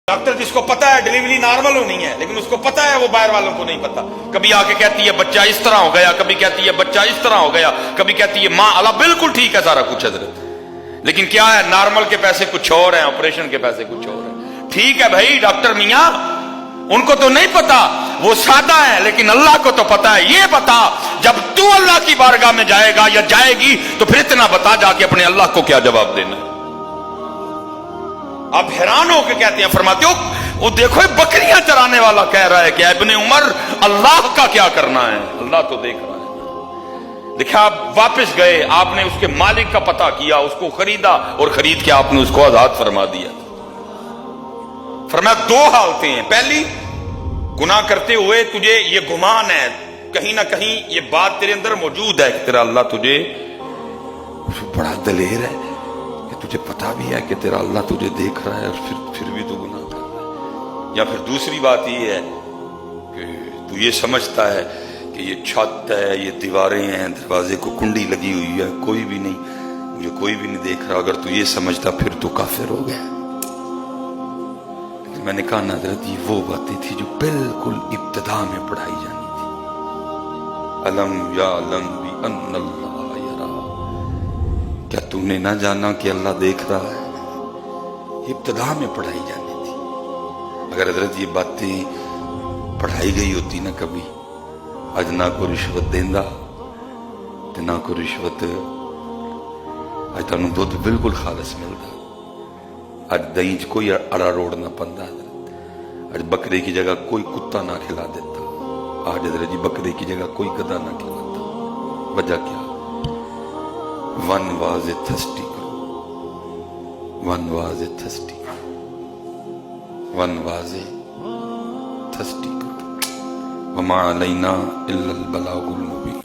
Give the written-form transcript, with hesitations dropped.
Doctor जिसको पता है डिलीवरी नॉर्मल होनी है, लेकिन उसको पता है वो बाहर वालों को नहीं पता। कभी आके कहती है बच्चा इस तरह हो गया, कभी कहती है बच्चा इस तरह हो गया, कभी कहती है माँ अल्लाह बिल्कुल ठीक है सारा कुछ हजरत, लेकिन क्या है नॉर्मल के पैसे कुछ और हैं, ऑपरेशन के पैसे कुछ और हैं। ठीक है भाई डॉक्टर मियाँ, उनको तो नहीं पता, वो सादा है, लेकिन अल्लाह को तो पता है। ये बता जब तू अल्लाह की बारगाह में जाएगा या जाएगी तो फिर इतना बता जाके अपने अल्लाह को क्या जवाब देना है। आप हैरान हो के कहते हैं, फरमाते हो वो देखो बकरियां चराने वाला कह रहा है कि इब्ने उमर अल्लाह का क्या करना है, अल्लाह तो देख रहा है। देखा आप वापस गए, आपने उसके मालिक का पता किया, उसको खरीदा और खरीद के आपने उसको आजाद फरमा दिया। फरमाया दो हालतें हैं, पहली गुनाह करते हुए तुझे ये गुमान है कहीं ना कहीं ये बात तेरे अंदर मौजूद है कि तेरा अल्लाह तुझे बड़ा दलेर है, तुझे पता भी है कि तेरा अल्लाह तुझे देख रहा है और फिर भी तू गुनाह कर रहा है। या फिर दूसरी बात ये है कि तू ये समझता है कि ये छत है, ये दीवारें हैं, दरवाजे को कुंडी लगी हुई है, कोई भी नहीं, मुझे कोई भी नहीं देख रहा। अगर तू ये समझता फिर तो काफिर हो गया। मैंने कहा ना हज़रत ये वो बातें थी जो बिल्कुल इब्तिदा में पढ़ाई जानी थी। अलम या अलम भी अन्नल्लाह यरा, क्या तूने ना जाना कि अल्लाह देख रहा है, इब्तिदा में पढ़ाई जानी थी। अगर हजरत ये बातें पढ़ाई गई होती ना कभी, आज ना कोई रिश्वत देंदा ते ना कोई रिश्वत, आज तुहानू दुध बिल्कुल खालस मिलता, आज दही च कोई अड़ा रोड़ ना पंदा, आज बकरे की जगह कोई कुत्ता ना खिला देता, आज हजरत जी बकरे की जगह कोई गधा ना खिलाता। वजह क्या? One was a thirsty, one was a thirsty, one was a thirsty, Verma Alaina इल्लल बलागुल Mubeen.